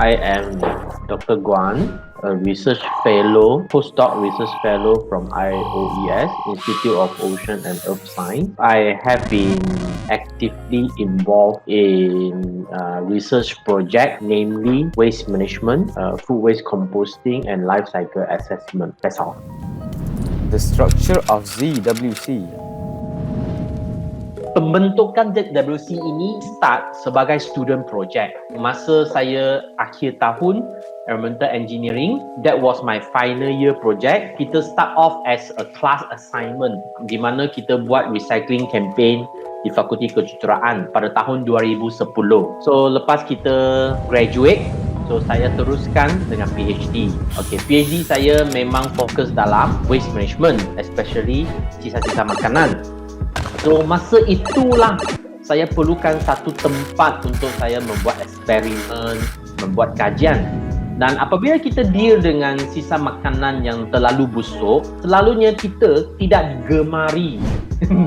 I am Dr. Guan, a research fellow, postdoc research fellow from IOES, Institute of Ocean and Earth Science. I have been actively involved in research project, namely waste management, food waste composting, and life cycle assessment. That's all. The structure of ZWC. Pembentukan ZWC ini start sebagai student project. Masa saya akhir tahun environmental engineering, that was my final year project. Kita start off as a class assignment di mana kita buat recycling campaign di Fakulti Kejuruteraan pada tahun 2010. So lepas kita graduate, so saya teruskan dengan PhD. Okay, PhD saya memang fokus dalam waste management, especially sisa-sisa makanan. So masa itulah saya perlukan satu tempat untuk saya membuat eksperimen, membuat kajian. Dan apabila kita deal dengan sisa makanan yang terlalu busuk, selalunya kita tidak digemari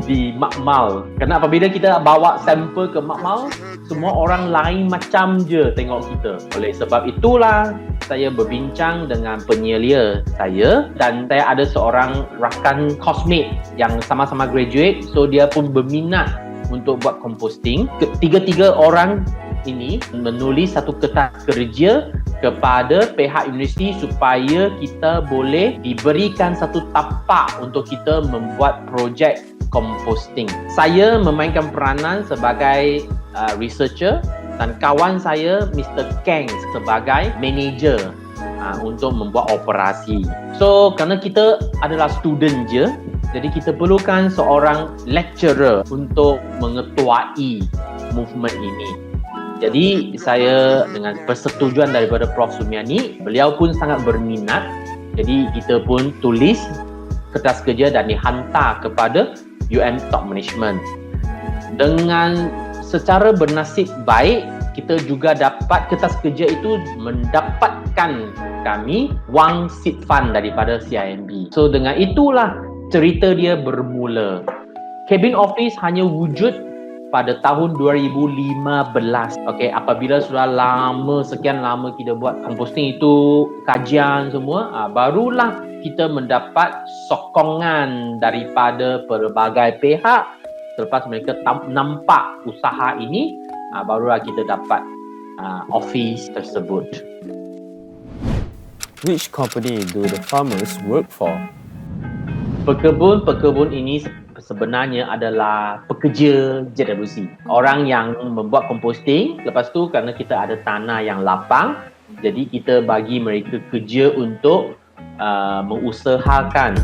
di makmal. Kerana apabila kita bawa sampel ke makmal, semua orang lain macam je tengok kita. Oleh sebab itulah saya berbincang dengan penyelia saya dan saya ada seorang rakan cosmate yang sama-sama graduate, so dia pun berminat untuk buat composting. Tiga-tiga orang ini menulis satu kertas kerja kepada pihak universiti supaya kita boleh diberikan satu tapak untuk kita membuat projek composting. Saya memainkan peranan sebagai researcher dan kawan saya Mr. Kang sebagai manager untuk membuat operasi. So kerana kita adalah student je, jadi kita perlukan seorang lecturer untuk mengetuai movement ini. Jadi saya dengan persetujuan daripada Prof. Sumiani, beliau pun sangat berminat. Jadi kita pun tulis kertas kerja dan dihantar kepada Top Management. Dengan secara bernasib baik, kita juga dapat kertas kerja itu mendapatkan kami wang seed fund daripada CIMB. So dengan itulah cerita dia bermula. Cabin Office hanya wujud pada tahun 2015. Okey, apabila sudah sekian lama kita buat composting itu, kajian semua, barulah kita mendapat sokongan daripada pelbagai pihak. Selepas mereka nampak usaha ini, barulah kita dapat office tersebut. Which company do the farmers work for? Pekebun ini sebenarnya adalah pekerja ZWC. Orang yang membuat composting, lepas tu kerana kita ada tanah yang lapang, jadi kita bagi mereka kerja untuk mengusahakan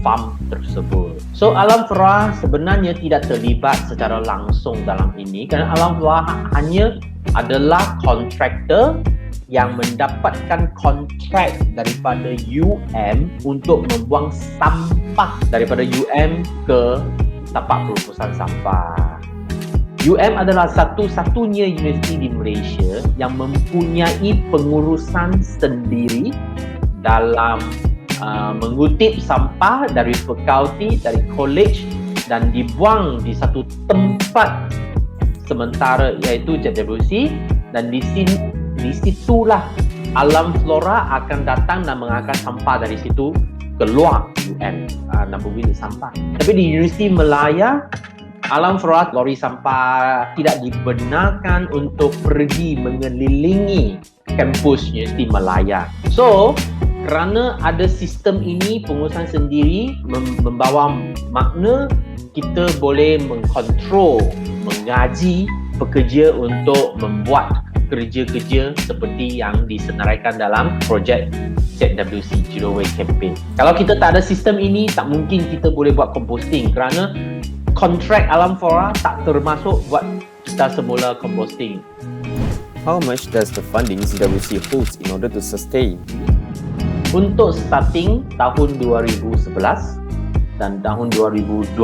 farm tersebut. So Alam Flora sebenarnya tidak terlibat secara langsung dalam ini kerana Alam Flora hanya adalah kontraktor yang mendapatkan kontrak daripada untuk membuang sampah daripada ke tapak perupusan sampah. adalah satu-satunya universiti di Malaysia yang mempunyai pengurusan sendiri dalam mengutip sampah dari fakulti, dari college dan dibuang di satu tempat sementara iaitu ZWC, dan di situlah Alam Flora akan datang dan mengangkat sampah dari situ keluar dan membuang sampah. Tapi di Universiti Malaya, Alam Flora lori sampah tidak dibenarkan untuk pergi mengelilingi kampus Universiti Malaya. So, kerana ada sistem ini, pengurusan sendiri membawa makna kita boleh mengkontrol, mengaji pekerja untuk membuat kerja-kerja seperti yang disenaraikan dalam projek ZWC Zero Waste Campaign. Kalau kita tak ada sistem ini, tak mungkin kita boleh buat composting kerana kontrak Alam Flora tak termasuk buat kita semula composting. How much does the funding ZWC holds in order to sustain? Untuk starting tahun 2011 dan tahun 2012,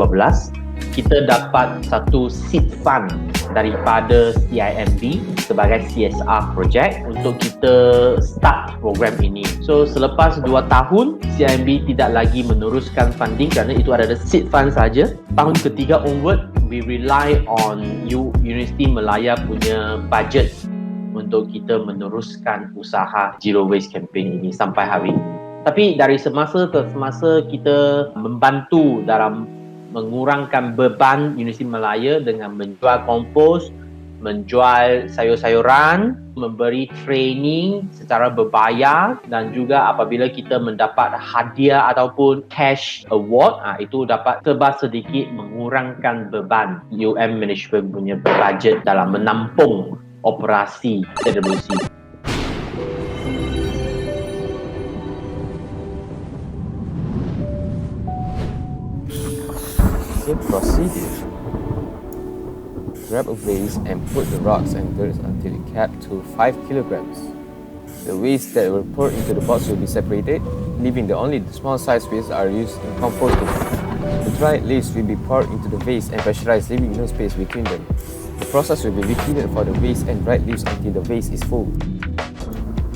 kita dapat satu seed fund daripada CIMB sebagai CSR project untuk kita start program ini. So selepas 2 tahun, CIMB tidak lagi meneruskan funding kerana itu adalah seed fund saja. Tahun ketiga onward, we rely on Universiti Malaya punya budget untuk kita meneruskan usaha Zero Waste Campaign ini sampai hari ini. Tapi dari semasa ke semasa kita membantu dalam mengurangkan beban Universiti Malaya dengan menjual kompos, menjual sayur-sayuran, memberi training secara berbayar, dan juga apabila kita mendapat hadiah ataupun cash award, itu dapat serba sedikit mengurangkan beban UM Management punya budget dalam menampung operasi ZWC. Okay, procedure. Grab a vase and put the rocks and dirt until it capped to 5 kilograms. The waste that were poured into the box will be separated, leaving only the small size waste are used in composting. The dried leaves will be poured into the vase and pressurized, leaving no space between them. The process will be repeated for the waste and dried leaves until the vase is full.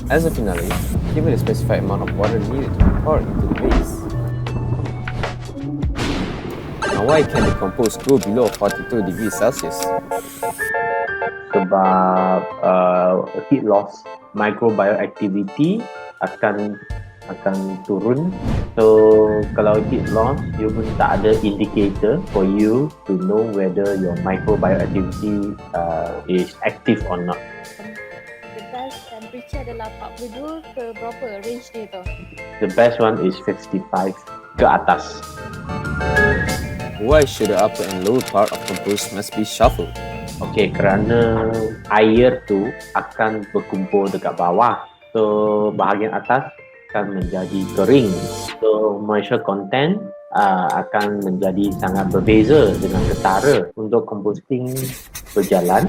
As a finale, given the specified amount of water needed to be poured into the vase. Now, why can the compost go below 42 degrees Celsius? Sebab heat loss, microbioactivity akan turun. So kalau heat loss, you pun tak ada indicator for you to know whether your microbioactivity is active or not. The best temperature adalah 42 ke berapa range dia tu? The best one is 55 ke atas. Why should the upper and lower part of compost must be shuffled? Okey, kerana air tu akan berkumpul dekat bawah. So bahagian atas akan menjadi kering. So moisture content akan menjadi sangat berbeza dengan ketara. Untuk composting berjalan,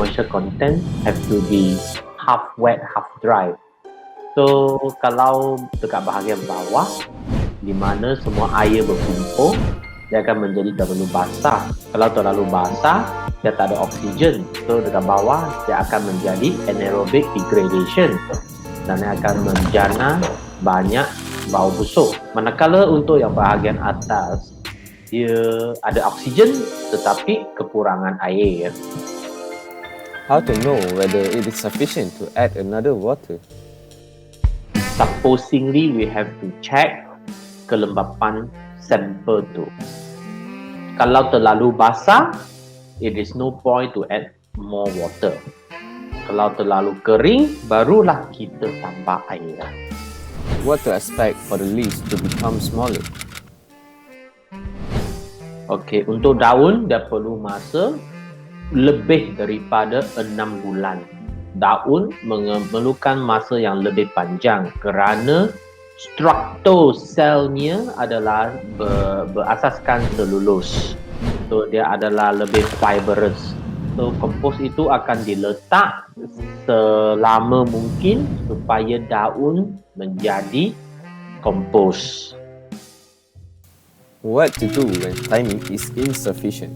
moisture content have to be half wet, half dry. So kalau dekat bahagian bawah di mana semua air berkumpul, dia akan menjadi terlalu basah. Kalau terlalu basah, dia tak ada oksigen. So dekat bawah dia akan menjadi anaerobic degradation dan dia akan menjana banyak bau busuk. Manakala untuk yang bahagian atas, dia ada oksigen tetapi kekurangan air. How to know whether it is sufficient to add another water? Supposingly, we have to check kelembapan sampel tu. Kalau terlalu basah, it is no point to add more water. Kalau terlalu kering, barulah kita tambah air. What to expect for the leaves to become smaller? Okey, untuk daun dia perlu masa lebih daripada 6 bulan. Daun memerlukan masa yang lebih panjang kerana struktur selnya adalah berasaskan selulus. So dia adalah lebih fibrous. So kompos itu akan diletak selama mungkin supaya daun menjadi kompos. What to do when timing is insufficient?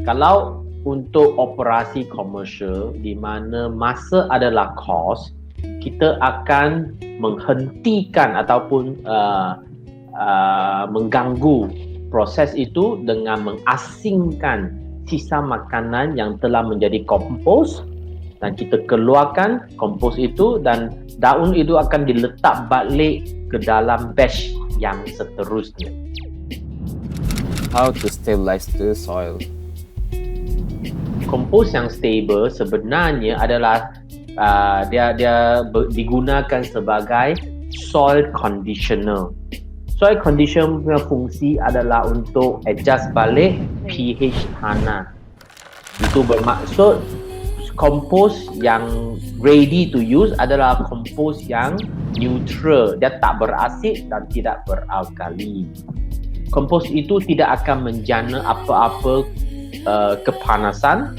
Kalau untuk operasi komersial di mana masa adalah kos, kita akan menghentikan ataupun mengganggu proses itu dengan mengasingkan sisa makanan yang telah menjadi kompos dan kita keluarkan kompos itu dan daun itu akan diletak balik ke dalam batch yang seterusnya. How to stabilize the soil? Kompos yang stable sebenarnya adalah dia digunakan sebagai soil conditioner. Soil conditioner punya fungsi adalah untuk adjust balik pH tanah. Itu bermaksud kompos yang ready to use adalah kompos yang neutral. Dia tak berasid dan tidak beralkali. Kompos itu tidak akan menjana apa-apa kepanasan,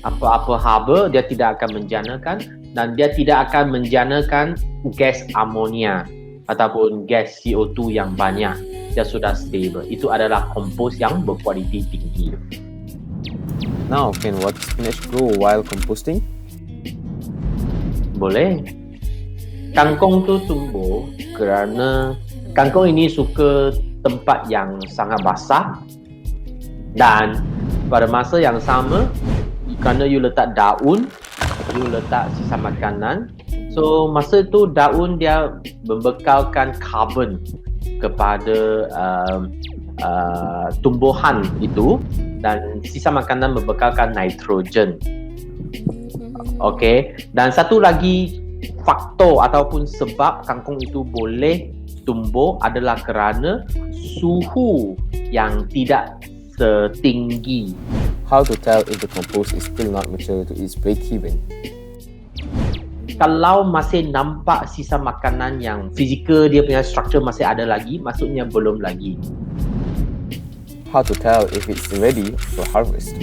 apa-apa haba dia tidak akan menjanakan dan dia tidak akan menjanakan gas amonia ataupun gas CO2 yang banyak. Dia sudah stable. Itu adalah kompos yang berkualiti tinggi. Now, can water spinach grow while composting? Boleh. Kangkung tu tumbuh kerana kangkung ini suka tempat yang sangat basah dan pada masa yang sama kerana you letak daun, you letak sisa makanan. So masa tu daun dia membekalkan carbon kepada tumbuhan itu, dan sisa makanan membekalkan nitrogen. Okey, dan satu lagi faktor ataupun sebab kangkung itu boleh tumbuh adalah kerana suhu yang tidak setinggi. How to tell if the compost is still not mature to its break-even? Kalau masih nampak sisa makanan yang fizikal dia punya struktur masih ada lagi, maksudnya belum lagi. How to tell if it's ready for harvest?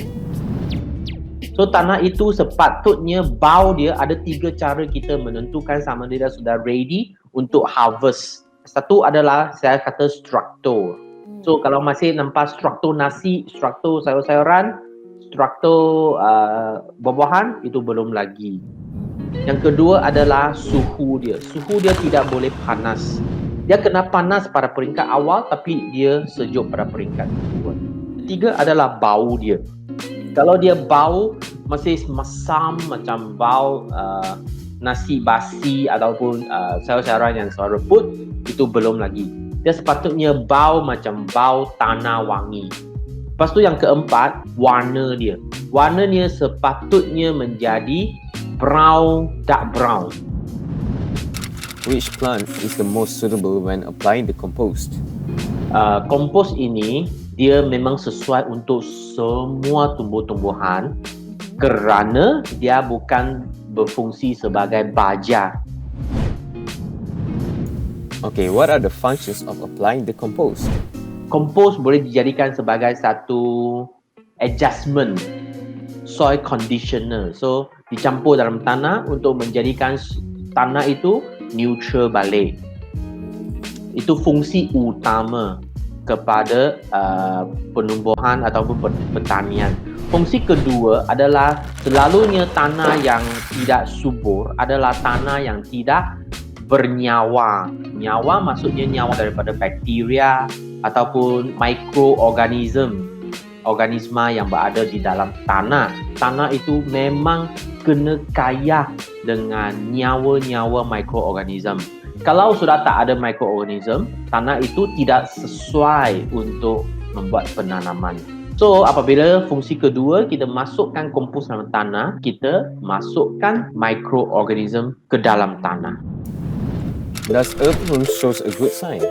So tanah itu sepatutnya bau dia ada 3 cara kita menentukan sama dia sudah ready untuk harvest. Satu adalah saya kata struktur. So kalau masih nampak struktur nasi, struktur sayur-sayuran, struktur buah-buahan, itu belum lagi. Yang kedua adalah suhu dia. Suhu dia tidak boleh panas. Dia kena panas pada peringkat awal tapi dia sejuk pada peringkat kedua. Ketiga adalah bau dia. Kalau dia bau masih masam macam bau nasi basi ataupun sayur-sayuran yang serabut, itu belum lagi. Dia sepatutnya bau macam bau tanah wangi. Lepas tu yang keempat, warna dia. Warna dia sepatutnya menjadi brown, dark brown. Which plant is the most suitable when applying the compost? Kompos ini dia memang sesuai untuk semua tumbuh-tumbuhan kerana dia bukan berfungsi sebagai baja. Okay, what are the functions of applying the compost? Kompos boleh dijadikan sebagai satu adjustment, soil conditioner. So dicampur dalam tanah untuk menjadikan tanah itu neutral balik. Itu fungsi utama kepada penumbuhan ataupun pertanian. Fungsi kedua adalah selalunya tanah yang tidak subur adalah tanah yang tidak bernyawa. Nyawa maksudnya nyawa daripada bakteria ataupun organisma yang berada di dalam tanah. Tanah itu memang kena kaya dengan nyawa-nyawa mikroorganisme. Kalau sudah tak ada mikroorganisme, tanah itu tidak sesuai untuk membuat penanaman. So, apabila fungsi kedua kita masukkan kompos dalam tanah, kita masukkan mikroorganisme ke dalam tanah. Does earthworm shows a good sign?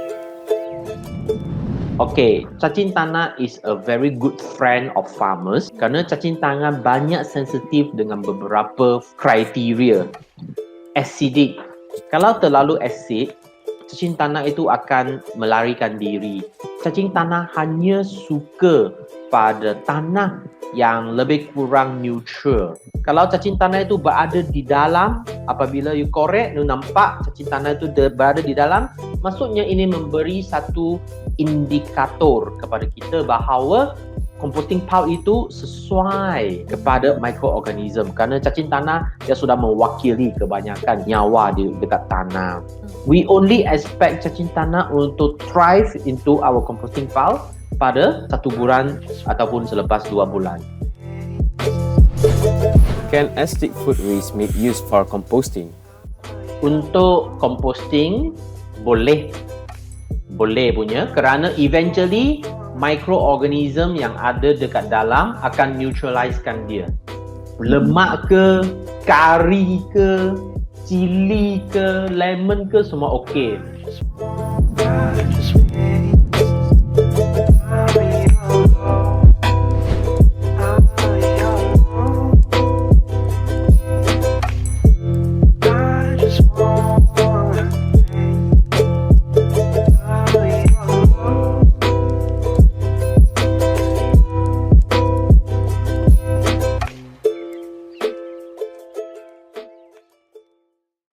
Okay, cacing tanah is a very good friend of farmers kerana cacing tanah banyak sensitif dengan beberapa kriteria. Acidic. Kalau terlalu asid, cacing tanah itu akan melarikan diri. Cacing tanah hanya suka pada tanah yang lebih kurang neutral. Kalau cacing tanah itu berada di dalam, apabila you korek, you nampak cacing tanah itu berada di dalam, maksudnya ini memberi satu indikator kepada kita bahawa composting pile itu sesuai kepada mikroorganisme kerana cacing tanah dia sudah mewakili kebanyakan nyawa di dekat tanah. We only expect cacing tanah untuk thrive into our composting pile pada 1 bulan ataupun selepas 2 bulan. Can acidic food waste make use for composting? Untuk composting boleh punya kerana eventually mikroorganisme yang ada dekat dalam akan neutralizekan dia. Lemak ke, kari ke, cili ke, lemon ke, semua okey.